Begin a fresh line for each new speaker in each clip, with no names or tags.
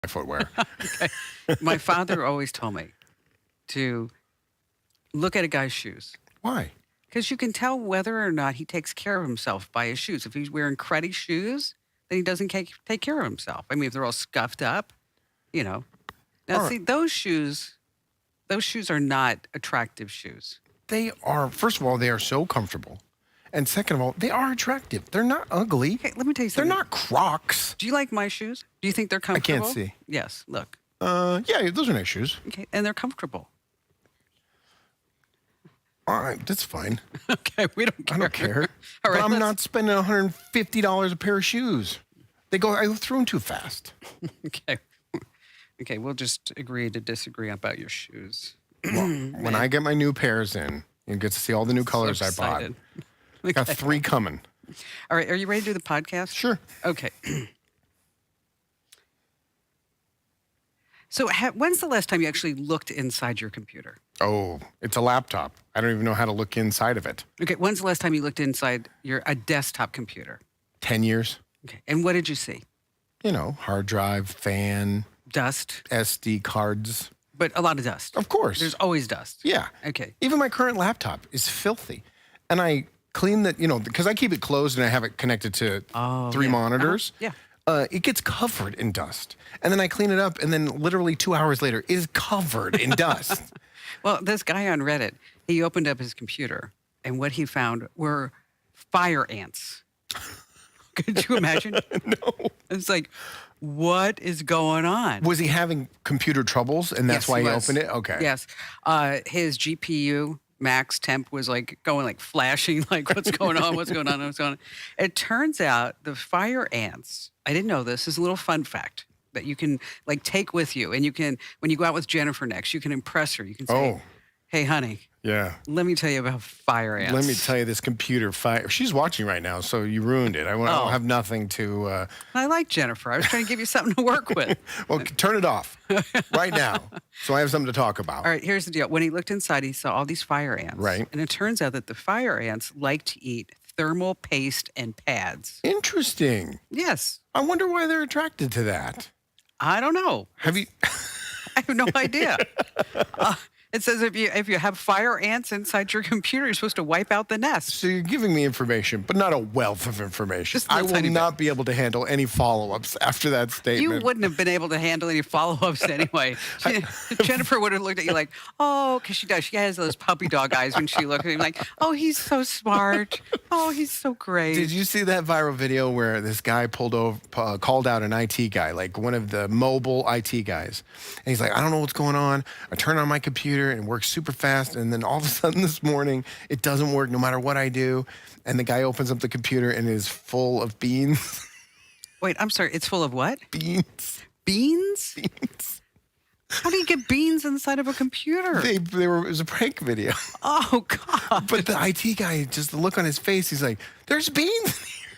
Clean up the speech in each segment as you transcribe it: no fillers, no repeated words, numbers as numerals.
footwear.
Okay. My father always told me to look at a guy's shoes
Why?
because you can tell whether or not he takes care of himself by his shoes. If he's wearing cruddy shoes, then he doesn't take care of himself. I mean, if they're all scuffed up, you know. Now,
All right.
see, those shoes are not attractive shoes.
They are, first of all, they are so comfortable. And second of all, they are attractive. They're not ugly.
Okay, let me tell you
They're
something.
not Crocs.
Do you like my shoes? Do you think they're comfortable?
can't see.
Yes, look.
Yeah, those are nice shoes.
Okay, and they're comfortable.
All right, that's fine.
Okay, we don't care.
I don't care.
All right,
but I'm
let's-
not spending $150 a pair of shoes. I go through them too fast.
Okay. Okay, we'll just agree to disagree about your shoes.
When I get my new pairs in, you get to see all the new colors
So
I bought.
excited.
Got 3 coming.
All right, are you ready to do the podcast?
Sure.
Okay. So when's the last time you actually looked inside your computer?
Oh, it's a laptop. I don't even know how to look inside of it.
Okay, when's the last time you looked inside a desktop computer?
10 years.
Okay, and what did you see?
You know, hard drive, fan,
Dust,
SD cards.
but a lot of dust.
Of course.
There's always dust.
Yeah.
Okay.
Even my current laptop is filthy. And I clean that, because I keep it closed and I have it connected to 3
yeah.
monitors.
Yeah.
It gets covered in dust. And then I clean it up, and then literally 2 hours later, it is covered in dust.
Well, this guy on Reddit, he opened up his computer, and what he found were fire ants. Could you imagine?
No.
It's like, what is going on?
Was he having computer troubles, and that's
Yes,
why he
was.
opened it? Okay.
Yes. His GPU max temp was like going like flashing, like what's going on, what's going on, what's going on. It turns out the fire ants, I didn't know this is a little fun fact that you can like take with you. And you can, when you go out with Jennifer next, you can impress her. You can say,
Oh.
hey, honey,
Yeah.
let me tell you about fire ants.
Let me tell you, this computer fire. She's watching right now, so you ruined it. I
Oh.
don't have nothing to.
I like Jennifer. I was trying to give you something to work with.
Well, turn it off right now, so I have something to talk about.
All right, here's the deal. When he looked inside, he saw all these fire ants.
Right.
And it turns out that the fire ants like to eat thermal paste and pads.
Interesting.
Yes.
I wonder why they're attracted to that.
I don't know.
Have you?
I have no idea. It says if you have fire ants inside your computer, you're supposed to wipe out the nest.
So you're giving me information, but not a wealth of information.
Just a
I
little
will
tiny bit.
not be able to handle any follow-ups after that
You
statement.
wouldn't have been able to handle any follow-ups anyway. Jennifer would have looked at you like, oh, because she does. She has those puppy dog eyes when she looks at him like, oh, he's so smart. Oh, he's so great.
Did you see that viral video where this guy called out an IT guy, like one of the mobile IT guys? And he's like, I don't know what's going on. I turn on my computer and it works super fast. And then all of a sudden this morning, it doesn't work no matter what I do. And the guy opens up the computer and it is full of beans.
Wait, I'm sorry. It's full of what?
Beans.
Beans?
Beans.
How do you get beans inside of a computer?
It was a prank video.
Oh, God.
But the IT guy, just the look on his face, he's like, there's beans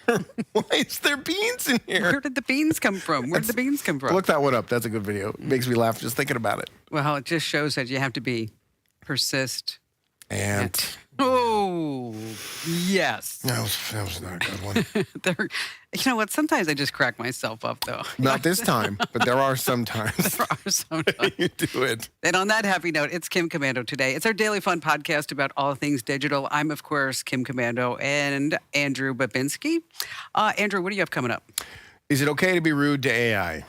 in here. Why is there beans in here?
Where did the beans come from? Where did the beans come from?
Look that one up. That's a good video. It makes me laugh just thinking about it.
Well, it just shows that you have to persist.
And
Oh, yes.
that was not a good one.
There, you know what? Sometimes I just crack myself up, though.
Not this time, but there are some times
There are sometimes.
you do it.
And on that happy note, it's Kim Commando today. It's our daily fun podcast about all things digital. I'm, of course, Kim Commando and Andrew Babinski. Andrew, what do you have coming up?
Is it okay to be rude to AI?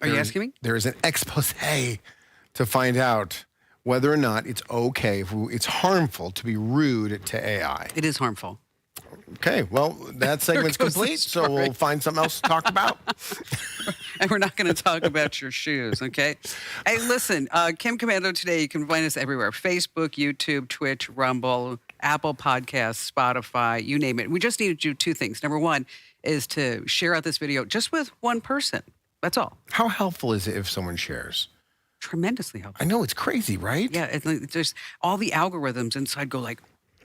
Are you asking me?
There is an expose to find out whether or not it's okay, it's harmful to be rude to AI.
It is harmful.
Okay, well, that segment's
goes the
complete, so
story.
we'll find something else to talk about.
And we're not going to talk about your shoes, okay? Hey, listen, Kim Commando today, you can find us everywhere. Facebook, YouTube, Twitch, Rumble, Apple Podcasts, Spotify, you name it. We just need to do 2 things. Number 1 is to share out this video just with one person. That's all.
How helpful is it if someone shares?
Tremendously helpful.
I know, it's crazy, right?
Yeah, it's just all the algorithms inside go like,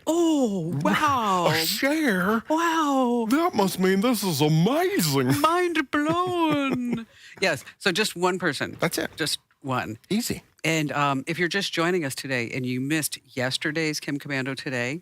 oh, wow.
A share?
Wow.
That must mean this is amazing.
Mind blown. Yes. So just one person.
That's it.
Just one.
Easy.
And if you're just joining us today and you missed yesterday's Kim Commando today,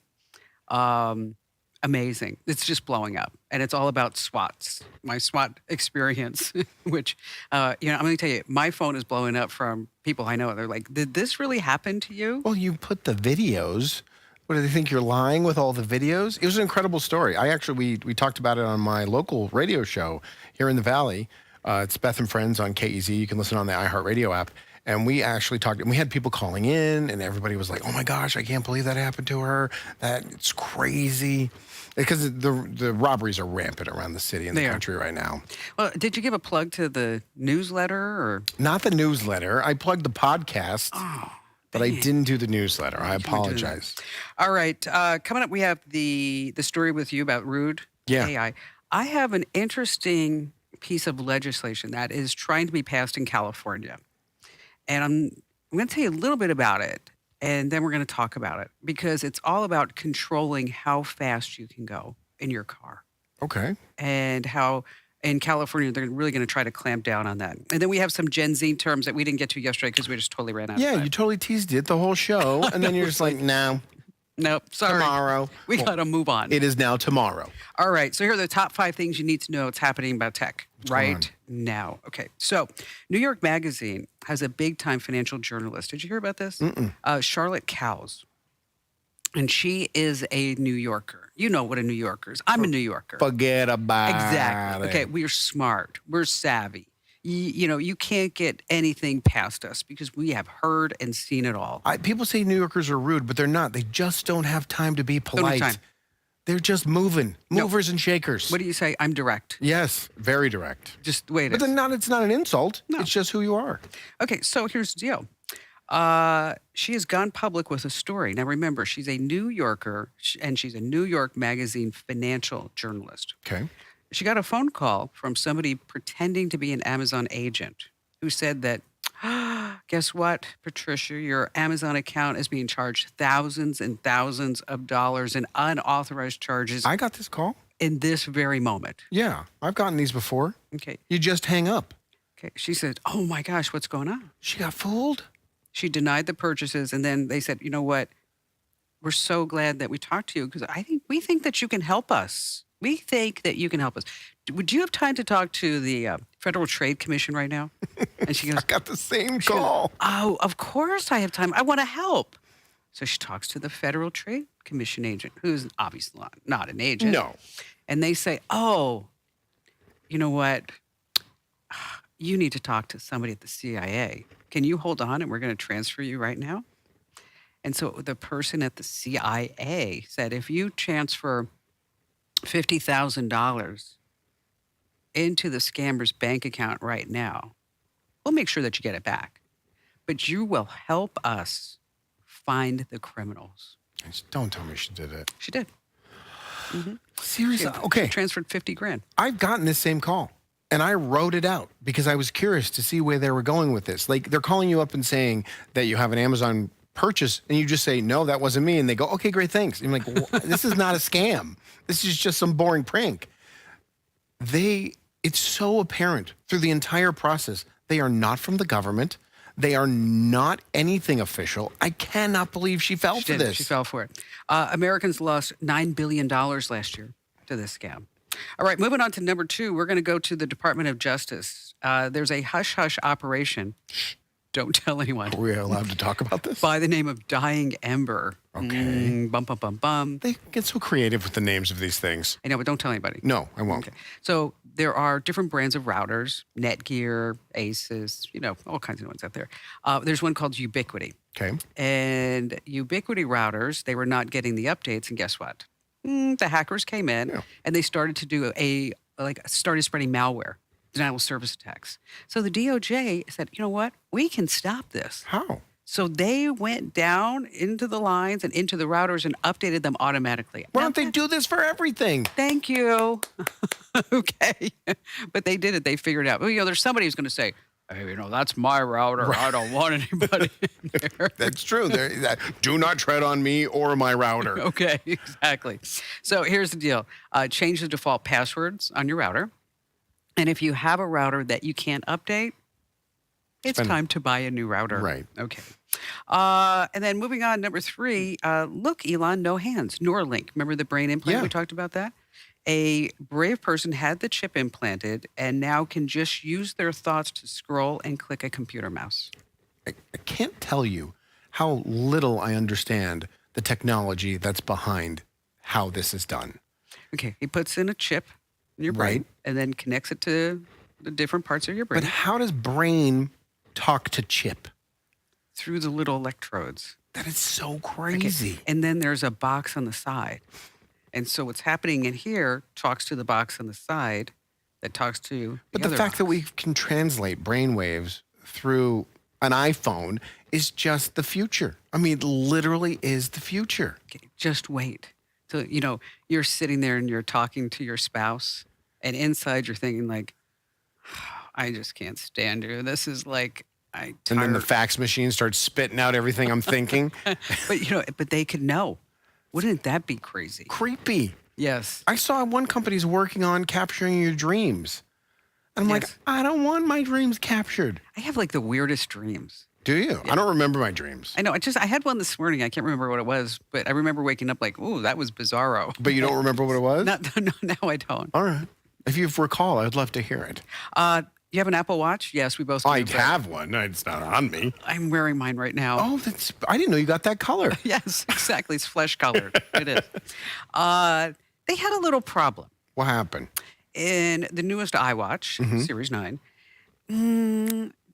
amazing. It's just blowing up, and it's all about SWATs. My SWAT experience, which, I'm going to tell you, my phone is blowing up from people I know. They're like, "Did this really happen to you?"
Well, you put the videos. What do they think you're lying with all the videos? It was an incredible story. We talked about it on my local radio show here in the Valley. It's Beth and Friends on KEZ. You can listen on the iHeartRadio app. And we actually talked, and we had people calling in, and everybody was like, "Oh my gosh, I can't believe that happened to her. It's crazy." Because the robberies are rampant around the city and the country right now.
Well, did you give a plug to the newsletter or?
Not the newsletter. I plugged the podcast.
Oh.
But I didn't do the newsletter. I apologize.
All right. Coming up, we have the story with you about Rude AI. I have an interesting piece of legislation that is trying to be passed in California. And I'm going to tell you a little bit about it, and then we're going to talk about it because it's all about controlling how fast you can go in your car.
Okay.
And how in California, they're really going to try to clamp down on that. And then we have some Gen Z terms that we didn't get to yesterday because we just totally ran out of time.
You totally teased it the whole show. And then you're just like, no.
Nope, sorry.
Tomorrow.
We got to move on.
It is now tomorrow.
All right. So here are the top 5 things you need to know what's happening about tech right now. Okay. So New York Magazine has a big-time financial journalist. Did you hear about this? Charlotte Cowles. And she is a New Yorker. You know what a New Yorker is. I'm a New Yorker.
Forget about
Exactly.
it.
Okay. We're smart. We're savvy. You can't get anything past us because we have heard and seen it all.
People say New Yorkers are rude, but they're not. They just don't have time to be polite.
Don't have time.
They're just movers and shakers.
What do you say? I'm direct.
Yes, very direct.
Just wait.
But then it's not an insult.
No.
It's just who you are.
Okay, so here's the deal. She has gone public with a story. Now, remember, she's a New Yorker, and she's a New York Magazine financial journalist.
Okay.
She got a phone call from somebody pretending to be an Amazon agent who said that, guess what, Patricia, your Amazon account is being charged thousands and thousands of dollars in unauthorized charges.
I got this call.
In this very moment.
Yeah, I've gotten these before.
Okay.
You just hang up.
Okay. She said, oh my gosh, what's going on?
She got fooled.
She denied the purchases, and then they said, you know what? We're so glad that we talked to you because we think that you can help us. We think that you can help us. Would you have time to talk to the Federal Trade Commission right now? And she goes,
I got the same call.
Oh, of course I have time. I want to help. So she talks to the Federal Trade Commission agent, who's obviously not an agent.
No.
And they say, oh, you know what? You need to talk to somebody at the CIA. Can you hold on and we're going to transfer you right now? And so the person at the CIA said, if you transfer $50,000 into the scammer's bank account right now, we'll make sure that you get it back. But you will help us find the criminals.
Don't tell me she did it.
She did. Mm-hmm.
Seriously? Okay.
She transferred 50 grand.
I've gotten this same call. And I wrote it out because I was curious to see where they were going with this. Like, they're calling you up and saying that you have an Amazon purchase, and you just say, no, that wasn't me. And they go, okay, great, thanks. And I'm like, this is not a scam. This is just some boring prank. It's so apparent through the entire process. They are not from the government. They are not anything official. I cannot believe she fell for this.
She fell for it. Americans lost $9 billion last year to this scam. All right, moving on to number 2, we're going to go to the Department of Justice. There's a hush-hush operation. Don't tell anyone.
Are we allowed to talk about this?
By the name of Dying Ember.
Okay.
Bum, bum, bum, bum.
They get so creative with the names of these things.
I know, but don't tell anybody.
No, I won't.
Okay. So there are different brands of routers, Netgear, Asus, all kinds of ones out there. There's one called Ubiquity.
Okay.
And Ubiquity routers, they were not getting the updates, and guess what? The hackers came in and they started to do started spreading malware, denial of service attacks. So the DOJ said, you know what? We can stop this.
How?
So they went down into the lines and into the routers and updated them automatically.
Why don't they do this for everything?
Thank you. Okay. But they did it. They figured it out. Well, there's somebody who's going to say, hey, that's my router. Right. I don't want anybody in there.
That's true. Do not tread on me or my router.
Okay, exactly. So here's the deal. Change the default passwords on your router. And if you have a router that you can't update, it's time to buy a new router.
Right.
Okay. And then moving on, number 3, look, Elon, no hands, Neuralink. Remember the brain implant?
Yeah.
We talked about that? A brave person had the chip implanted and now can just use their thoughts to scroll and click a computer mouse.
I can't tell you how little I understand the technology that's behind how this is done.
Okay, he puts in a chip in your brain
Right.
and then connects it to the different parts of your brain
But how does brain talk to chip?
through the little electrodes.
That is so
Okay,
crazy.
and then there's a box on the side. And so what's happening in here talks to the box on the side that talks to
But the
other
fact that
box.
we can translate brainwaves through an iPhone is just the future. I mean, it literally is the future.
Okay, just wait. So, you're sitting there and you're talking to your spouse, and inside you're thinking like, I just can't stand you. This is like,
And then the fax machine starts spitting out everything I'm thinking.
but they could know. Wouldn't that be crazy?
Creepy.
Yes.
I saw one company's working on capturing your dreams. And I'm like,
Yes.
I don't want my dreams captured.
I have like the weirdest dreams.
Do you? I don't remember my dreams.
I know. I had one this morning. I can't remember what it was, but I remember waking up like, ooh, that was bizarro.
But you don't remember what it was?
No, now I don't.
All right. If you recall, I'd love to hear it.
You have an Apple Watch? Yes, we both do.
I
but
have one. It's not on me.
I'm wearing mine right now.
Oh, I didn't know you got that color.
Yes, exactly. It's flesh colored. It is. They had a little problem
What happened?
in the newest iWatch,
Mm-hmm.
Series 9.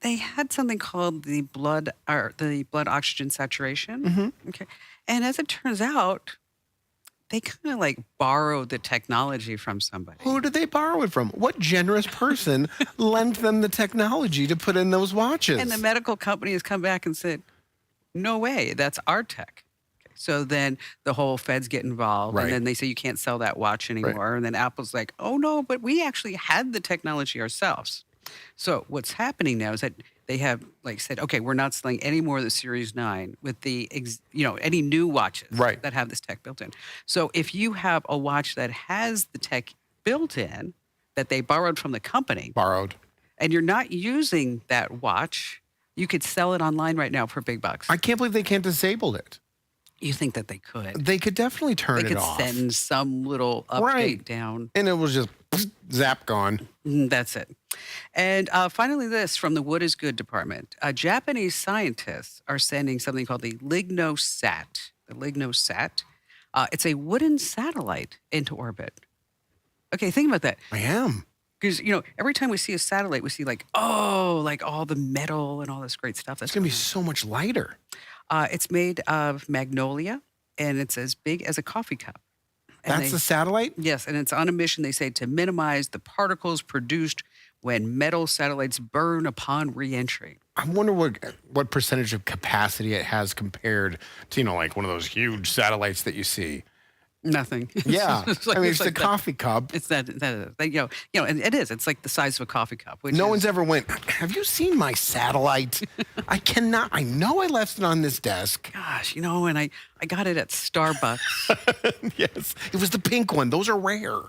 They had something called the blood oxygen saturation.
Mm-hmm.
Okay. And as it turns out, they kind of like borrowed the technology from somebody.
Who did they borrow it from? What generous person lent them the technology to put in those watches?
And the medical company has come back and said, no way, that's our tech. Okay, so then the whole feds get involved,
Right.
and then they say you can't sell that watch anymore. And then Apple's like, oh no, but we actually had the technology ourselves. So what's happening now is that they have like said, okay, we're not selling any more of the Series 9 with the, any new watches
Right.
that have this tech built in. So if you have a watch that has the tech built in that they borrowed from the company,
Borrowed.
and you're not using that watch, you could sell it online right now for big bucks.
I can't believe they can't disable it.
You think that they could?
They could definitely turn
They
it
could
off.
send some little update
Right.
down.
And it was just zap gone.
That's it. And finally, this from the Wood is Good department. Japanese scientists are sending something called the LignoSat. The LignoSat. It's a wooden satellite into orbit. Okay, think about that.
I am.
Because, every time we see a satellite, we see like all the metal and all this great stuff. That's
It's going to be
going
so much lighter.
on. It's made of magnolia, and it's as big as a coffee cup. And
That's the satellite?
Yes, and it's on a mission, they say, to minimize the particles produced when metal satellites burn upon reentry.
I wonder what percentage of capacity it has compared to, like one of those huge satellites that you see.
Nothing.
Yeah.
It's like-
I mean,
it's
it's
like
the
that.
coffee cup.
It's that, and it is. It's like the size of a coffee cup. Which
No
is,
one's ever went, have you seen my satellite? I know I left it on this desk.
Gosh, and I got it at Starbucks.
Yes. It was the pink one. Those are rare.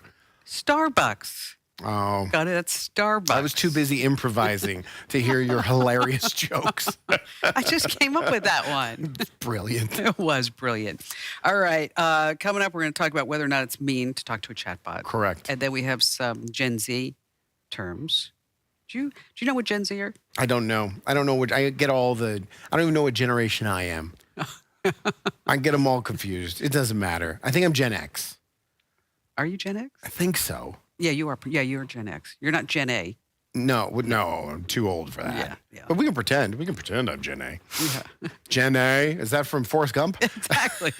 Starbucks.
Oh.
Got it at Starbucks.
I was too busy improvising to hear your hilarious jokes.
I just came up with that one.
Brilliant.
It was brilliant. All right. Coming up, we're going to talk about whether or not it's mean to talk to a chatbot.
Correct.
And then we have some Gen Z terms. Do you know what Gen Z are?
I don't know. I don't know I don't even know what generation I am. I get them all confused. It doesn't matter. I think I'm Gen X.
Are you Gen X?
I think so.
Yeah, you are. Yeah, you're Gen X. You're not Gen A.
No, I'm too old for that.
Yeah, yeah.
But we can pretend. We can pretend I'm Gen A.
Yeah.
Gen A? Is that from Forrest Gump?
Exactly.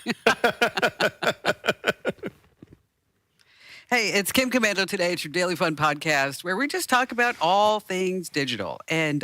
Hey, it's Kim Commando today. It's your Daily Fun podcast where we just talk about all things digital. And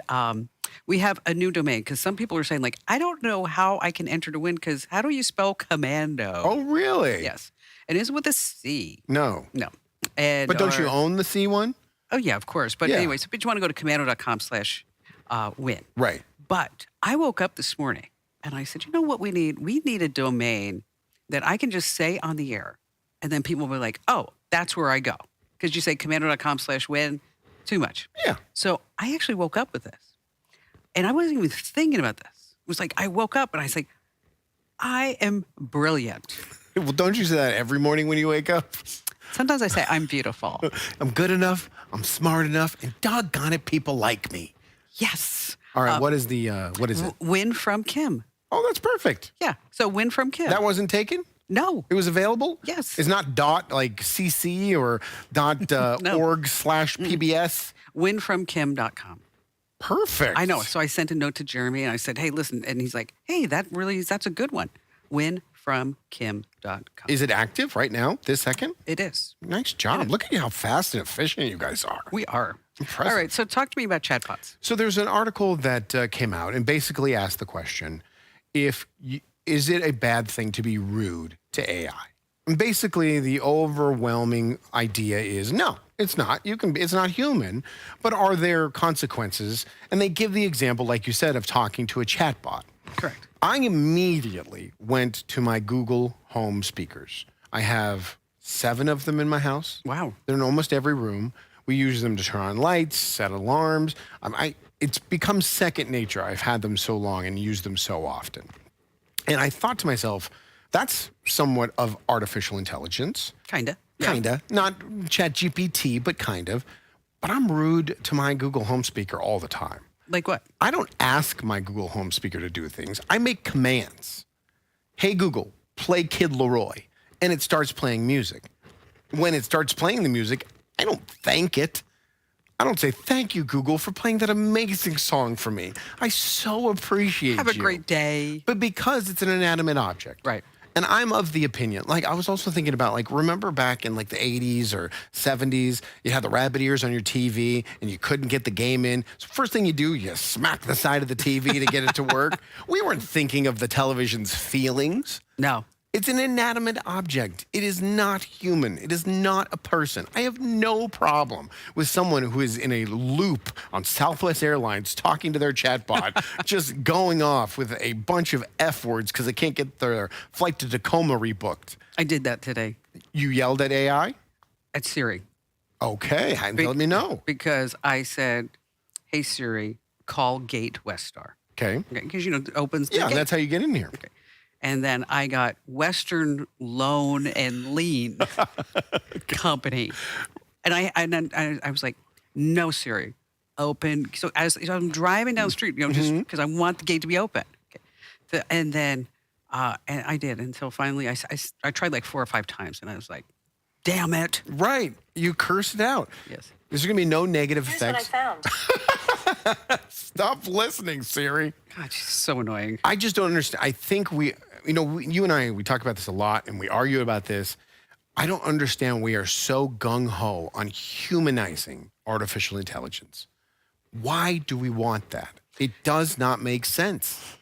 we have a new domain because some people are saying, like, I don't know how I can enter to win because how do you spell commando?
Oh, really?
Yes. And it's with a C.
No.
No. And
But don't you own the C one?
Oh, yeah, of course. But
Yeah.
anyway, but you want to go to commando.com/win.
Right.
But I woke up this morning and I said, you know what we need? We need a domain that I can just say on the air. And then people will be like, oh, that's where I go. Because you say commando.com/win, too much.
Yeah.
So I actually woke up with this. And I wasn't even thinking about this was like, I woke up and I was like, I am brilliant.
Well, don't you say that every morning when you wake up?
Sometimes I say I'm beautiful.
I'm good enough. I'm smart enough. And doggone it, people like me.
Yes.
All right. What is it?
Win from Kim.
Oh, that's perfect.
Yeah. So win from Kim.
That wasn't taken?
No.
It was available?
Yes.
It's not dot like CC or dot org/PBS?
Winfromkim.com.
Perfect.
I know. So I sent a note to Jeremy and I said, hey, listen. And he's like, hey, that's a good one. Winfromkim.com.
Is it active right now, this second?
It is.
Nice job. Look at how fast and efficient you guys are.
We are.
Impressive.
All right. So talk to me about chatbots.
So there's an article that came out and basically asked the question, is it a bad thing to be rude to AI? And basically, the overwhelming idea is no, it's not. It's not human, but are there consequences? And they give the example, like you said, of talking to a chatbot.
Correct.
I immediately went to my Google Home speakers. I have 7 of them in my house.
Wow.
They're in almost every room. We use them to turn on lights, set alarms. It's become second nature. I've had them so long and used them so often. And I thought to myself, that's somewhat of artificial intelligence.
Kinda.
Kinda. Not ChatGPT, but kind of. But I'm rude to my Google Home speaker all the time.
Like what?
I don't ask my Google Home speaker to do things. I make commands. Hey, Google, play Kid Leroy. And it starts playing music. When it starts playing the music, I don't thank it. I don't say, thank you, Google, for playing that amazing song for me. I so appreciate you.
Have a great day.
But because it's an inanimate object.
Right.
And I'm of the opinion, like I was also thinking about, like, remember back in like the 80s or 70s, you had the rabbit ears on your TV and you couldn't get the game in. So first thing you do, you smack the side of the TV to get it to work. We weren't thinking of the television's feelings.
No.
It's an inanimate object. It is not human. It is not a person. I have no problem with someone who is in a loop on Southwest Airlines talking to their chatbot, just going off with a bunch of F words because they can't get their flight to Tacoma rebooked.
I did that today
You yelled at AI?
at Siri.
Okay, let me know.
Because I said, hey, Siri, call Gate Westar.
Okay.
Because, it opens the
Yeah,
gate.
that's how you get in here.
Okay. And then I got Western Loan and Lean Company. And I was like, no, Siri, open. So as I'm driving down the street, just because I want the gate to be open. Okay. And then and I did until finally I tried like 4 or 5 times. And I was like, damn it.
Right. You cursed it out.
Yes.
There's going to be no negative
Here's what I
effects.
found.
Stop listening, Siri.
God, she's so annoying.
I just don't understand. I think you and I, we talk about this a lot and we argue about this. I don't understand. We are so gung-ho on humanizing artificial intelligence. Why do we want that? It does not make sense.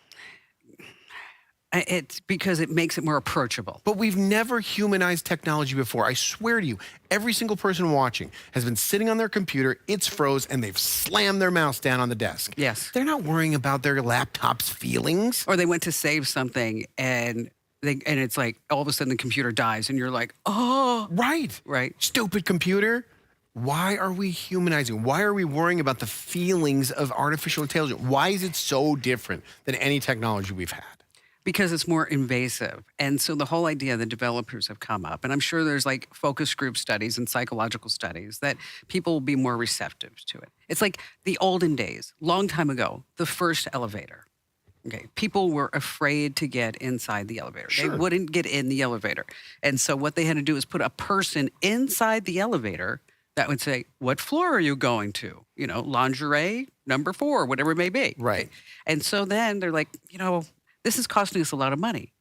It's because it makes it more approachable.
But we've never humanized technology before. I swear to you, every single person watching has been sitting on their computer, it's froze, and they've slammed their mouse down on the desk.
Yes.
They're not worrying about their laptop's feelings.
Or they went to save something and it's like all of a sudden the computer dies and you're like, oh.
Right.
Right.
Stupid computer. Why are we humanizing? Why are we worrying about the feelings of artificial intelligence? Why is it so different than any technology we've had?
Because it's more invasive. And so the whole idea the developers have come up, and I'm sure there's like focus group studies and psychological studies that people will be more receptive to it. It's like the olden days, long time ago, the first elevator. Okay, people were afraid to get inside the elevator.
Sure.
They wouldn't get in the elevator. And so what they had to do is put a person inside the elevator that would say, what floor are you going to? Lingerie, number 4, whatever it may be.
Right.
And so then they're like, this is costing us a lot of money.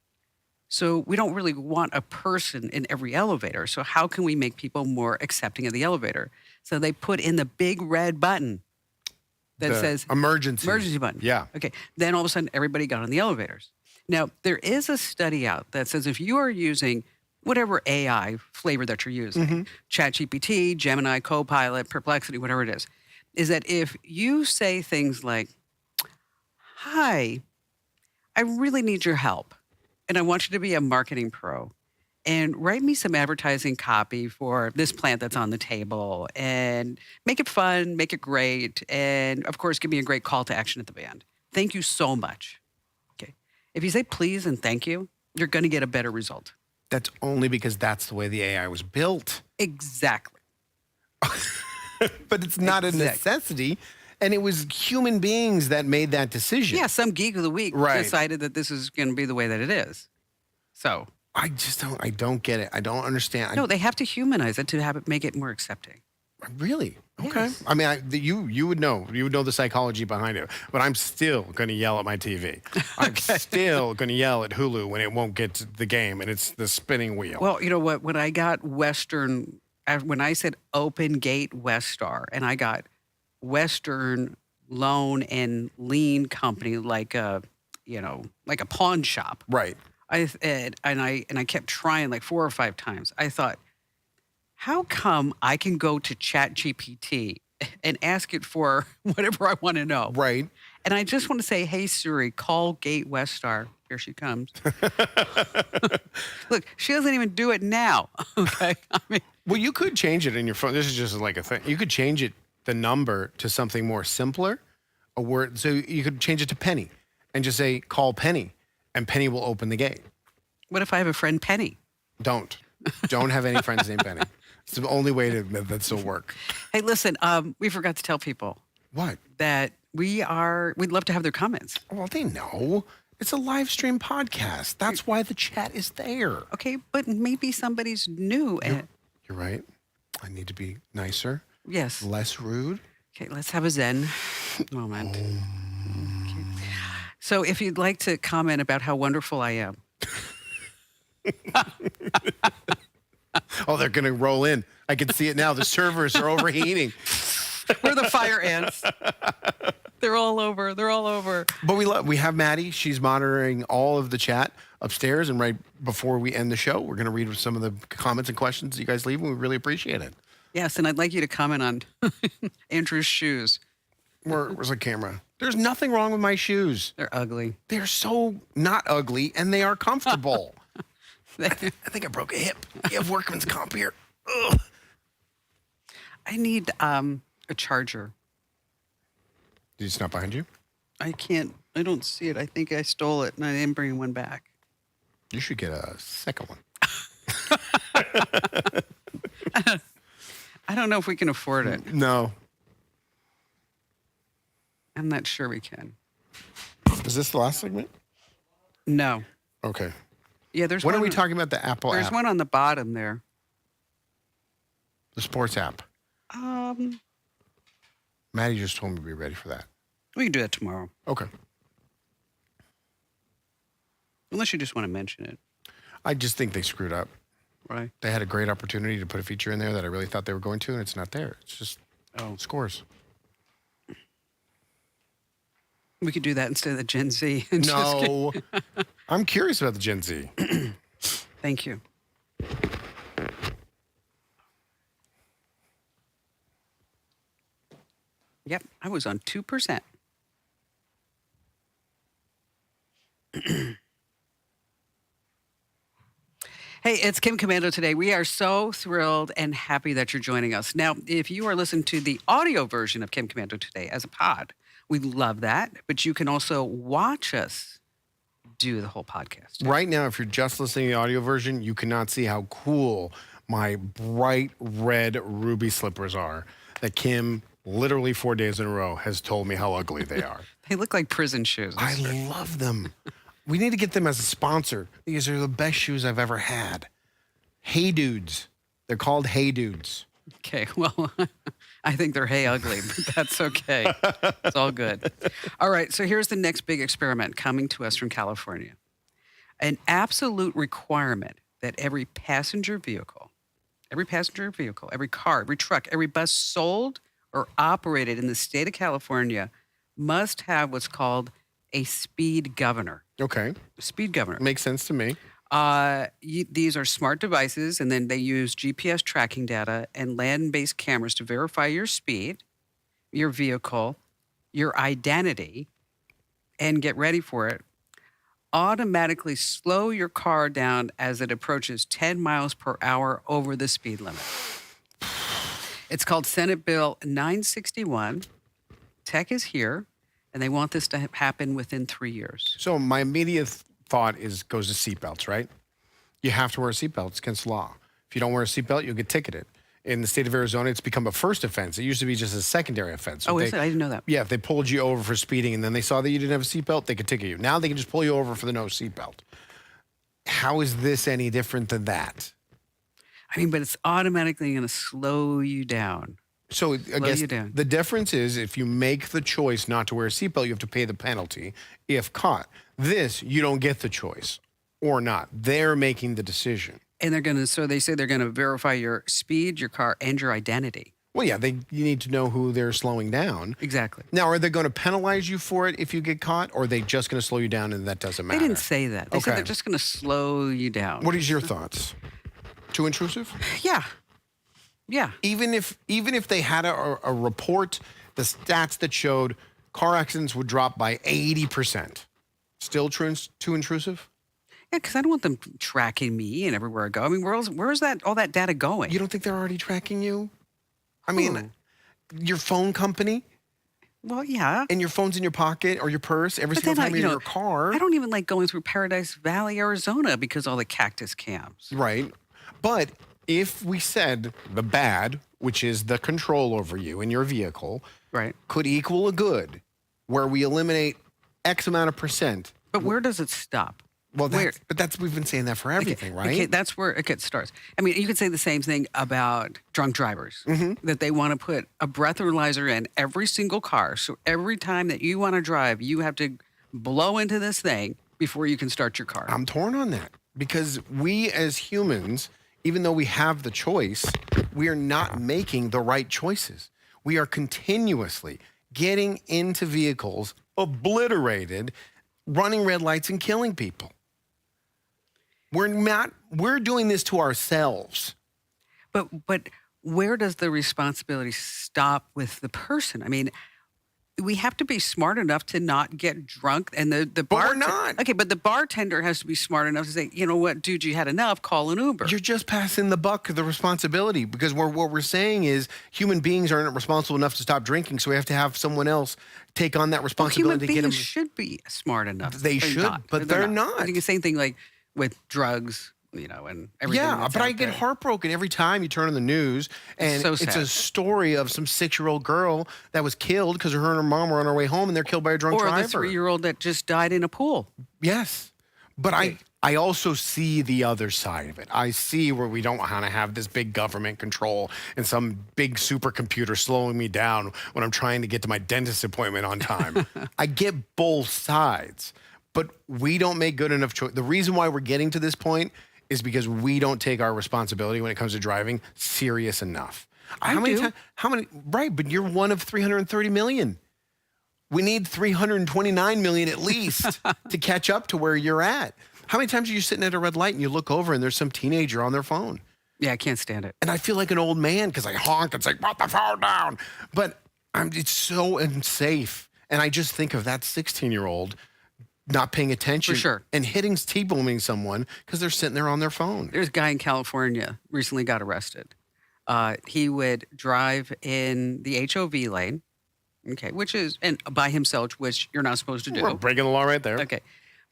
So we don't really want a person in every elevator. So how can we make people more accepting of the elevator? So they put in the big red button that says
emergency
button.
Yeah.
Okay. Then all of a sudden everybody got on the elevators. Now, there is a study out that says if you are using whatever AI flavor that you're using, ChatGPT, Gemini, Copilot, Perplexity, whatever it is that if you say things like, hi, I really need your help, and I want you to be a marketing pro, and write me some advertising copy for this plant that's on the table, and make it fun, make it great, and of course, give me a great call to action at the end. Thank you so much. If you say please and thank you, you're going to get a better result.
That's only because that's the way the AI was built.
Exactly.
But it's not a necessity. And it was human beings that made that decision.
Yeah, some geek of the week
Right.
decided that this is going to be the way that it is. So
I don't get it. I don't understand.
no, they have to humanize it to have it make it more accepting.
Really? Okay.
Yes.
I mean, you would know. You would know the psychology behind it. But I'm still going to yell at my TV. I'm still going to yell at Hulu when it won't get to the game and it's the spinning wheel.
Well, you know what? When I got Western, when I said Open Gate Westar, and I got Western Loan and Lien Company, like a pawn shop.
Right.
I kept trying like 4 or 5 times. I thought, how come I can go to ChatGPT and ask it for whatever I want to know?
Right.
And I just want to say, hey, Siri, call Gate Westar. Here she comes. Look, she doesn't even do it now. Okay. I mean,
Well, you could change it in your phone. This is just like a thing. You could change it, the number, to something more simpler. A word. So you could change it to Penny and just say, call Penny. And Penny will open the gate.
what if I have a friend, Penny?
Don't have any friends named Penny. It's the only way that still work.
Hey, listen, we forgot to tell people
What?
that we'd love to have their comments.
Well, they know. It's a live stream podcast. That's why the chat is there.
Okay, but maybe somebody's new.
You're right. I need to be nicer,
Yes.
less rude.
Okay, let's have a Zen moment. Okay. So if you'd like to comment about how wonderful I am.
Oh, they're going to roll in. I can see it now. The servers are overheating.
We're the fire ants. They're all over. They're all over.
But we have Maddie. She's monitoring all of the chat upstairs. And right before we end the show, we're going to read some of the comments and questions that you guys leave. And we really appreciate it.
Yes, and I'd like you to comment on Andrew's shoes.
Where's the camera? There's nothing wrong with my shoes.
They're ugly.
They're so not ugly, and they are comfortable. I think I broke a hip. You have workman's comp here. Ugh.
I need a charger.
Did it's not behind you?
I don't see it. I think I stole it and I didn't bring one back.
You should get a second one.
I don't know if we can afford it.
No.
I'm not sure we can.
Is this the last segment?
No.
Okay.
Yeah, there's
When
one.
are we talking about the Apple
There's
app?
one on the bottom there.
The sports app. Maddie just told me to be ready for that.
We can do that tomorrow.
Okay.
Unless you just want to mention it.
I just think they screwed up.
Right.
They had a great opportunity to put a feature in there that I really thought they were going to, and it's not there. It's just scores.
We could do that instead of the Gen Z. And
No. I'm curious about the Gen Z.
Thank you. Yep, I was on 2%. Hey, it's Kim Commando today. We are so thrilled and happy that you're joining us. Now, if you are listening to the audio version of Kim Commando today as a pod, we love that. But you can also watch us do the whole podcast.
Right now, if you're just listening to the audio version, you cannot see how cool my bright red ruby slippers are that Kim, literally 4 days in a row, has told me how ugly they are.
They look like prison shoes.
I love them. We need to get them as a sponsor because they're the best shoes I've ever had. Hey Dudes. They're called Hey Dudes.
Okay, well, I think they're hey ugly, but that's okay. It's all good. All right, so here's the next big experiment coming to us from California. An absolute requirement that every passenger vehicle, every car, every truck, every bus sold or operated in the state of California must have what's called a speed governor.
Okay.
Speed governor.
Makes sense to me.
These are smart devices, and then they use GPS tracking data and land-based cameras to verify your speed, your vehicle, your identity, and get ready for it. Automatically slow your car down as it approaches 10 miles per hour over the speed limit. It's called Senate Bill 961. Tech is here, and they want this to happen within 3 years.
So my immediate thought goes to seatbelts, right? You have to wear a seatbelt. It's against the law. If you don't wear a seatbelt, you'll get ticketed. In the state of Arizona, it's become a first offense. It used to be just a secondary offense. So
Oh,
if
is it? I didn't know that.
Yeah, if they pulled you over for speeding and then they saw that you didn't have a seatbelt, they could ticket you. Now they can just pull you over for the no seatbelt. How is this any different than that?
I mean, but it's automatically going to slow you down.
So I guess
you down.
the difference is if you make the choice not to wear a seatbelt, you have to pay the penalty if caught. This, you don't get the choice or not. They're making the decision.
And they say they're going to verify your speed, your car, and your identity.
Well, yeah, you need to know who they're slowing down.
Exactly.
Now, are they going to penalize you for it if you get caught, or are they just going to slow you down and that doesn't matter?
They didn't say that. They said
Okay.
they're just going to slow you down.
What is your thoughts? Too intrusive?
Yeah. Yeah.
Even if they had a report, the stats that showed car accidents would drop by 80%, still too intrusive?
Yeah, because I don't want them tracking me and everywhere I go. I mean, where's all that data going?
You don't think they're already tracking you? I mean, your phone company
Well, yeah.
and your phone's in your pocket or your purse every
But
single
then
time you're in your car.
I don't even like going through Paradise Valley, Arizona because all the cactus cams.
Right. But if we said the bad, which is the control over you and your vehicle,
Right.
could equal a good, where we eliminate X amount of percent.
But where does it stop?
Well,
Where?
we've been saying that for everything, right?
Okay, that's where it starts. I mean, you could say the same thing about drunk drivers, that they want to put a breathalyzer in every single car. So every time that you want to drive, you have to blow into this thing before you can start your car.
I'm torn on that because we as humans, even though we have the choice, we are not making the right choices. We are continuously getting into vehicles, obliterated, running red lights and killing people. We're doing this to ourselves.
But where does the responsibility stop with the person? I mean, we have to be smart enough to not get drunk, and the
But we're not.
Okay, but the bartender has to be smart enough to say, you know what, dude, you had enough. Call an Uber.
You're just passing the buck, the responsibility, because what we're saying is human beings aren't responsible enough to stop drinking, so we have to have someone else take on that
Well,
responsibility
human
to get them.
beings should be smart enough.
They
They're
should,
not.
but they're not.
I think the same thing like with drugs, and everything.
Yeah,
that's
but I
out
get
there.
heartbroken every time you turn on the news and
so
it's
sad.
a story of some 6-year-old girl that was killed because her and her mom were on her way home and they're killed by a drunk
Or
driver.
the 3-year-old that just died in a pool.
Yes. But I also see the other side of it. I see where we don't want to have this big government control and some big supercomputer slowing me down when I'm trying to get to my dentist appointment on time. I get both sides, but we don't make good enough choice. The reason why we're getting to this point is because we don't take our responsibility when it comes to driving serious enough.
I do.
How many? Right, but you're one of 330 million. We need 329 million at least to catch up to where you're at. How many times are you sitting at a red light and you look over and there's some teenager on their phone?
Yeah, I can't stand it.
And I feel like an old man because I honk and say, put the phone down. But it's so unsafe. And I just think of that 16-year-old not paying attention
For sure.
and T-booming someone because they're sitting there on their phone.
There's a guy in California recently got arrested. He would drive in the HOV lane, okay, and by himself, which you're not supposed to do.
We're breaking the law right there.
Okay.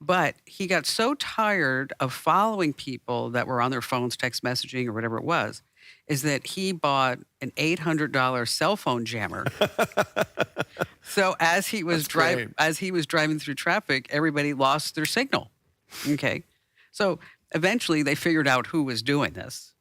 But he got so tired of following people that were on their phones, text messaging or whatever it was, is that he bought an $800 cell phone jammer. So as he was driving through traffic, everybody lost their signal. Okay. So eventually they figured out who was doing this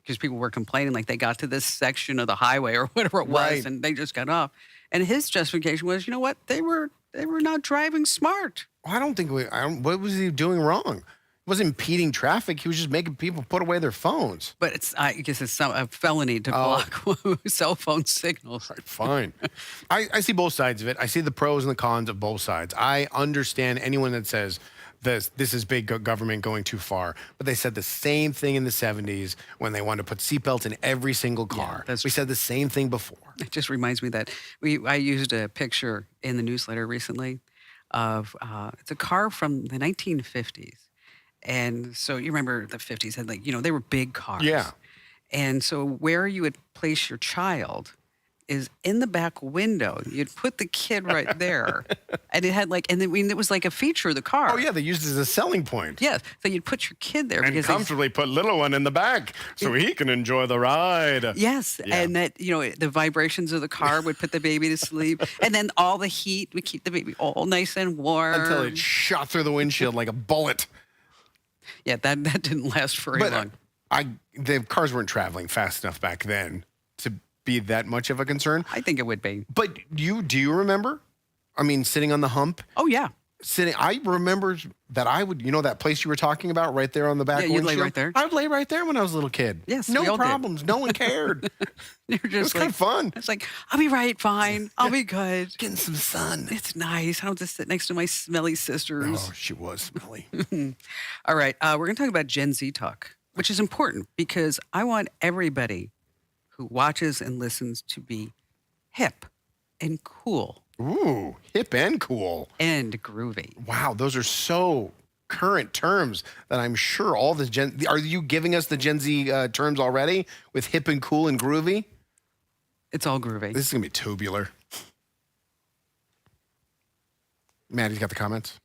because people were complaining like they got to this section of the highway or whatever it was
Right.
and they just got off. And his justification was, you know what? They were not driving smart.
I don't think what was he doing wrong? He wasn't impeding traffic. He was just making people put away their phones.
But I guess it's a felony to block cell phone signals.
Fine. I see both sides of it. I see the pros and the cons of both sides. I understand anyone that says this is big government going too far. But they said the same thing in the 70s when they wanted to put seatbelts in every single car. We said the same thing before.
It just reminds me that I used a picture in the newsletter recently of it's a car from the 1950s. And so you remember the 50s had they were big cars.
Yeah.
And so where you would place your child is in the back window. You'd put the kid right there, and it had and then it was like a feature of the car.
Oh yeah, they used it as a selling point.
Yes, so you'd put your kid there
And
because
comfortably put little one in the back so he can enjoy the ride.
yes,
Yeah.
and that the vibrations of the car would put the baby to sleep, and then all the heat would keep the baby all nice and warm
Until it shot through the windshield like a bullet.
Yeah, that didn't last very
But
long.
the cars weren't traveling fast enough back then to be that much of a concern.
I think it would be.
But do you remember? I mean, sitting on the hump,
Oh yeah,
I remember that I would, that place you were talking about right there on the back
Yeah, you'd lay
windshield?
right there.
I would lay right there when I was a little kid.
Yes, we
no
all did.
problems. No one cared.
you're
It was
just
kind of fun.
it's like I'll be right, fine, I'll be good.
Getting some sun.
It's nice. I don't have to sit next to my smelly sisters.
Oh, she was smelly.
All right, we're going to talk about Gen Z talk, which is important because I want everybody who watches and listens to be hip and cool
Ooh, hip and cool.
and groovy.
Wow, those are so current terms that I'm sure all the Gen... Are you giving us the Gen Z terms already with hip and cool and groovy?
It's all groovy.
This is going to be tubular. Maddie's got the comments.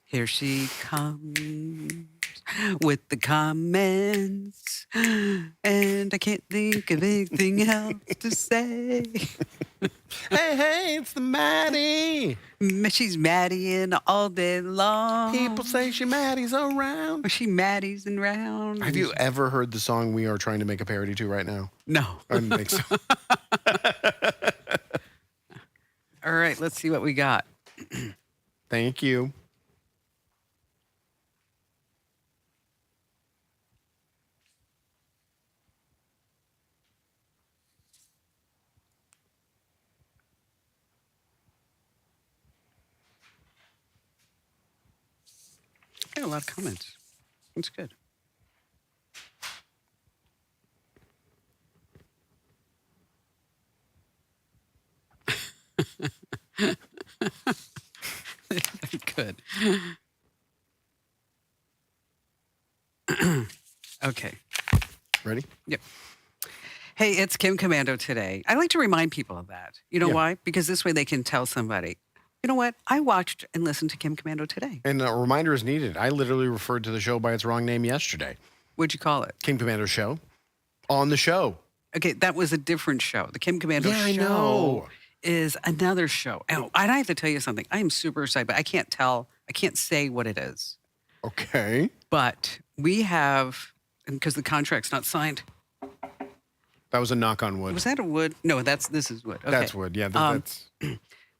Here she comes with the comments, and I can't think of anything else to say.
Hey, it's the Maddie.
She's Maddieing all day long.
People say she Maddie's around.
She Maddie's around.
Have you ever heard the song we are trying to make a parody to right now?
No.
I didn't think so.
All right, let's see what we got.
Thank you.
Got a lot of comments. That's good. Good. Okay.
Ready?
Yep. Hey, it's Kim Commando today. I like to remind people of that. You know
Yeah.
why? Because this way they can tell somebody, you know what? I watched and listened to Kim Commando today.
And a reminder is needed. I literally referred to the show by its wrong name yesterday.
What'd you call it?
King Commander Show. On the show.
Okay, that was a different show. The Kim Commando
Yeah, I
show
know.
is another show. Oh, and I have to tell you something. I am super excited, but I can't say what it is.
Okay.
But we have, because the contract's not signed.
That was a knock on wood.
Was that a wood? No, this is wood. Okay.
That's wood. Yeah,
Um,
that's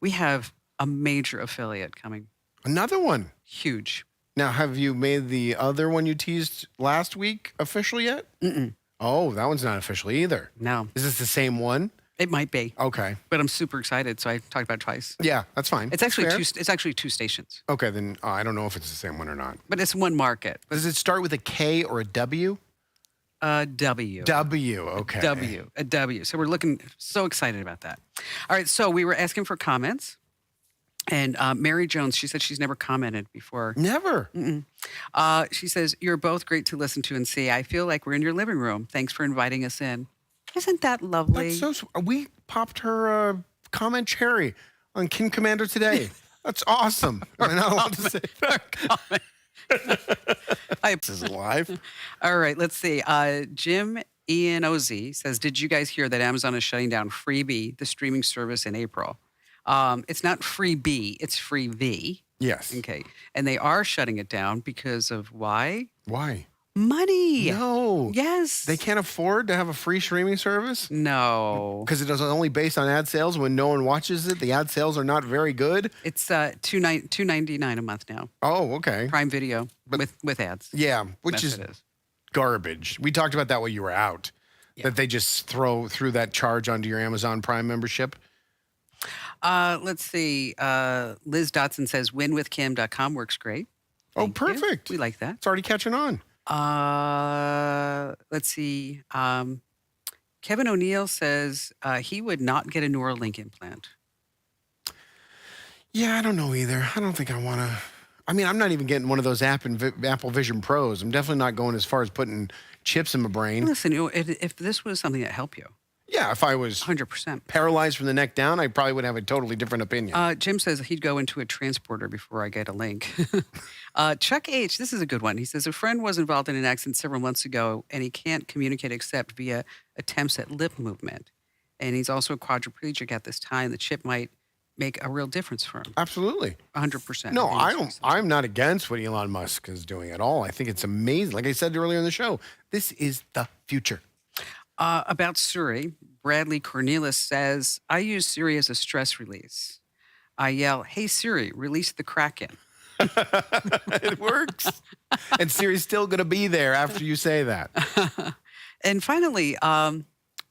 We have a major affiliate coming.
another one.
Huge.
Now, have you made the other one you teased last week official yet?
Mm-mm.
Oh, that one's not official either.
No,
Is this the same one?
it might be,
Okay.
but I'm super excited. So I talked about it twice.
Yeah, that's fine.
It's actually
Fair.
It's actually two stations,
Okay, then I don't know if it's the same one or not.
but it's one market.
Does it start with a K or a W?
W.
W. Okay.
A W. So we're looking so excited about that. All right. So we were asking for comments. And Mary Jones, she said she's never commented before.
Never.
She says, you're both great to listen to and see. I feel like we're in your living room. Thanks for inviting us in. Isn't that lovely?
That's so. We popped her comment cherry on King Commander today. That's awesome. Am I not allowed to say that? This is live.
All right. Let's see. Jim Ian Oz says, did you guys hear that Amazon is shutting down Freebie, the streaming service, in April? It's not Freebie, it's Freevee.
Yes.
Okay. And they are shutting it down because of why?
Why?
Money.
No.
Yes.
They can't afford to have a free streaming service
No.
because it is only based on ad sales. When no one watches it, the ad sales are not very good.
It's $2.99 a month now.
Oh, okay.
Prime Video
But-
with ads.
Yeah, which
That's
is
what it is.
garbage. We talked about that while you were out.
Yeah.
That they just throw that charge onto your Amazon Prime membership.
Let's see. Liz Dotson says winwithkim.com works great.
Oh,
Thank you.
perfect.
We like that.
It's already catching on.
Let's see. Kevin O'Neill says he would not get a Neuralink implant.
Yeah, I don't know either. I don't think I want to. I mean, I'm not even getting one of those Apple Vision Pros. I'm definitely not going as far as putting chips in my brain.
Listen, if this was something that helped you,
Yeah, if I was
100%.
paralyzed from the neck down, I probably would have a totally different opinion.
Jim says he'd go into a transporter before I get a link. Chuck H, this is a good one. He says a friend was involved in an accident several months ago, and he can't communicate except via attempts at lip movement. And he's also a quadriplegic at this time. The chip might make a real difference for him.
Absolutely.
100%.
No, I don't. I'm not against what Elon Musk is doing at all. I think it's amazing. Like I said earlier in the show, this is the future.
About Siri, Bradley Cornelis says, I use Siri as a stress release. I yell, hey, Siri, release the Kraken.
It works. And Siri's still going to be there after you say that.
And finally,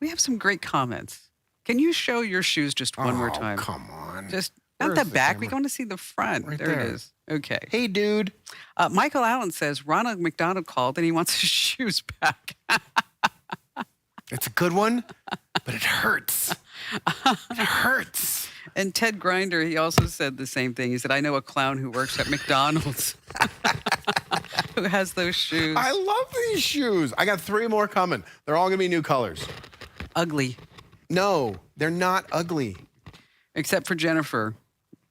we have some great comments. Can you show your shoes just one more time?
Come on.
Just not
Where's
the
the
back. We
camera?
want to see the front.
Right
there it
there.
is. Okay.
Hey, dude.
Michael Allen says Ronald McDonald called and he wants his shoes back.
It's a good one, but it hurts. It hurts.
And Ted Grinder, he also said the same thing. He said, I know a clown who works at McDonald's who has those shoes.
I love these shoes. I got 3 more coming. They're all going to be new colors.
Ugly,
No, they're not ugly.
except for Jennifer.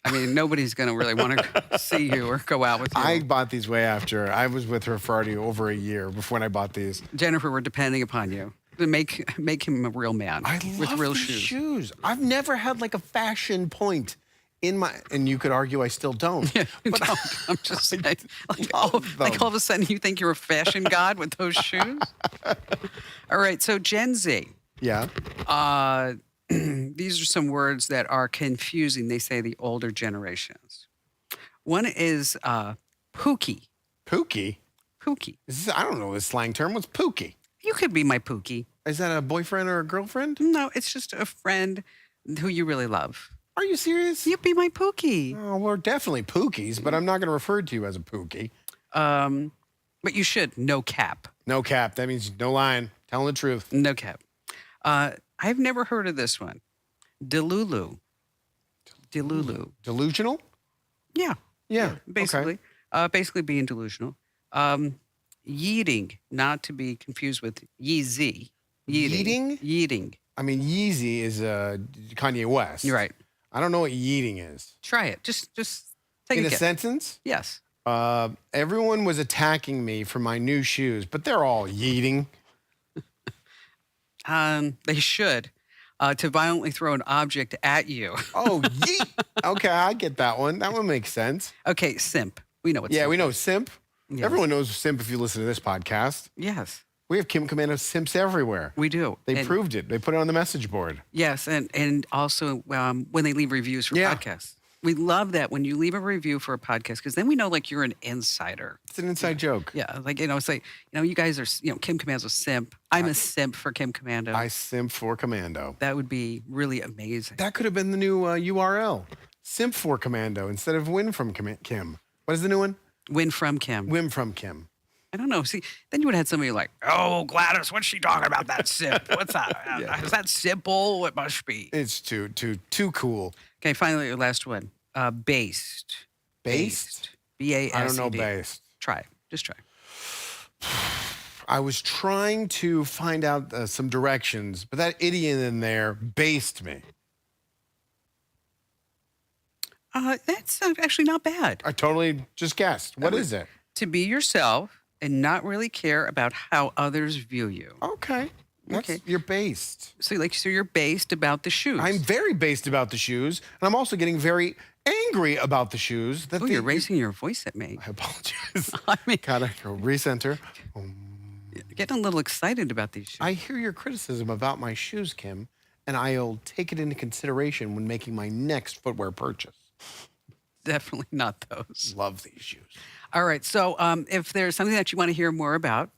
I mean, nobody's going to really want to see you or go out with you.
I bought these way after. I was with her for already over a year before I bought these.
Jennifer, we're depending upon you to make him a real man
I
with
love
real
these
shoes.
shoes. I've never had like a fashion point in my, and you could argue I still don't.
Yeah,
But
no, I'm just saying. Like
love
like
them.
all of a sudden you think you're a fashion god with those shoes? All right, so Gen Z.
Yeah.
These are some words that are confusing, they say, the older generations. One is pookie.
Pookie.
Pookie.
I don't know this slang term. What's pookie?
You could be my pookie.
Is that a boyfriend or a girlfriend?
No, it's just a friend who you really love.
Are you serious?
You'd be my pookie.
Oh, we're definitely pookies, but I'm not going to refer to you as a pookie.
But you should. No cap.
No cap. That means no lying. Telling the truth.
No cap. I've never heard of this one. Delulu. Delulu.
Delusional?
Yeah.
Yeah.
Basically. Basically being delusional. Yeeting, not to be confused with Yeezy.
Yeeting?
Yeeting.
I mean, Yeezy is Kanye West.
You're right.
I don't know what yeeting is.
Try it. Just take
In
a
a
guess.
sentence?
Yes.
Everyone was attacking me for my new shoes, but they're all yeeting.
They should. To violently throw an object at you.
Oh, yeet. Okay, I get that one. That one makes sense.
Okay, simp. We know what
Yeah,
simp
we know
is.
simp.
Yes.
Everyone knows simp if you listen to this podcast.
Yes,
We have Kim Commando simps everywhere.
we do.
They
And-
proved it. They put it on the message board.
Yes, and also when they leave reviews for
Yeah.
podcasts. We love that when you leave a review for a podcast because then we know like you're an insider.
It's an inside joke.
Yeah, like it's like you guys are Kim Commando's a simp. I'm a simp for Kim Commando.
I simp for Commando.
That would be really amazing.
That could have been the new URL. Simp for Commando instead of win from Kim. What is the new one?
Win from Kim.
Win from Kim.
I don't know. See, then you would have had somebody like, oh, Gladys, what's she talking about? That simp. What's that?
Yeah.
Is that simple? It must be.
It's too cool.
Okay, finally, your last one. Based.
Based?
B-A-S-E-D.
I don't know based.
Try it. Just try.
I was trying to find out some directions, but that idiot in there based me.
That's actually not bad.
I totally just guessed. What is it?
To be yourself and not really care about how others view you.
Okay.
Okay.
You're based.
So you're based about the shoes.
I'm very based about the shoes, and I'm also getting very angry about the shoes. That
Oh, you're raising your voice at me.
I apologize.
I mean,
Gotta recenter.
getting a little excited about these shoes.
I hear your criticism about my shoes, Kim, and I'll take it into consideration when making my next footwear purchase.
Definitely not those.
Love these shoes.
All right. So if there's something that you want to hear more about,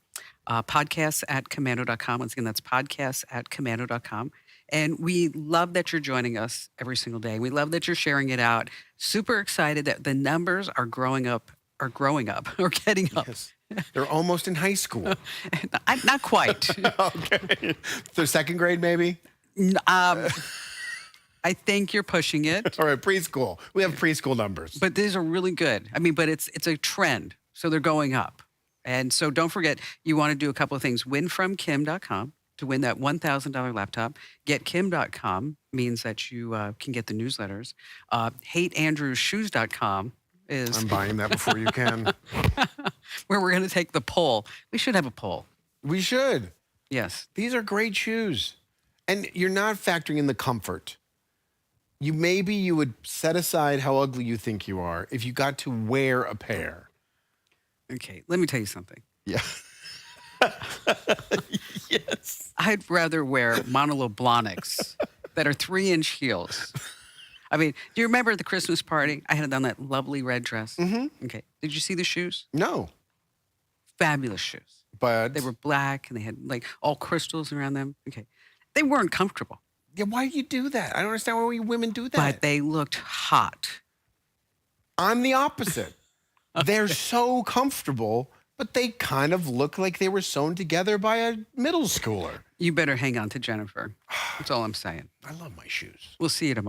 podcasts at commando.com. Once again, that's podcasts at commando.com. And we love that you're joining us every single day. We love that you're sharing it out. Super excited that the numbers are growing up, or getting up.
Yes. They're almost in high school.
Not quite.
Okay. So second grade, maybe?
I think you're pushing it,
All right, preschool. We have preschool numbers.
but these are really good. I mean, but it's a trend. So they're going up. And so don't forget, you want to do a couple of things. Winfromkim.com to win that $1,000 laptop. Getkim.com means that you can get the newsletters. HateAndrewsShoes.com is
I'm buying that before you can.
where we're going to take the poll. We should have a poll.
We should.
Yes.
These are great shoes. And you're not factoring in the comfort. Maybe you would set aside how ugly you think you are if you got to wear a pair.
Okay, let me tell you something.
Yeah. Yes.
I'd rather wear monoloblonics that are 3-inch heels. I mean, do you remember the Christmas party? I had on that lovely red dress.
Mm-hmm.
Okay. Did you see the shoes?
No.
Fabulous shoes.
But
They were black and they had like all crystals around them. Okay. They weren't comfortable,
yeah, why do you do that? I don't understand why we women do that.
but they looked hot.
I'm the opposite. They're so comfortable, but they kind of look like they were sewn together by a middle schooler.
You better hang on to Jennifer. That's all I'm saying.
I love my shoes.
We'll see you tomorrow.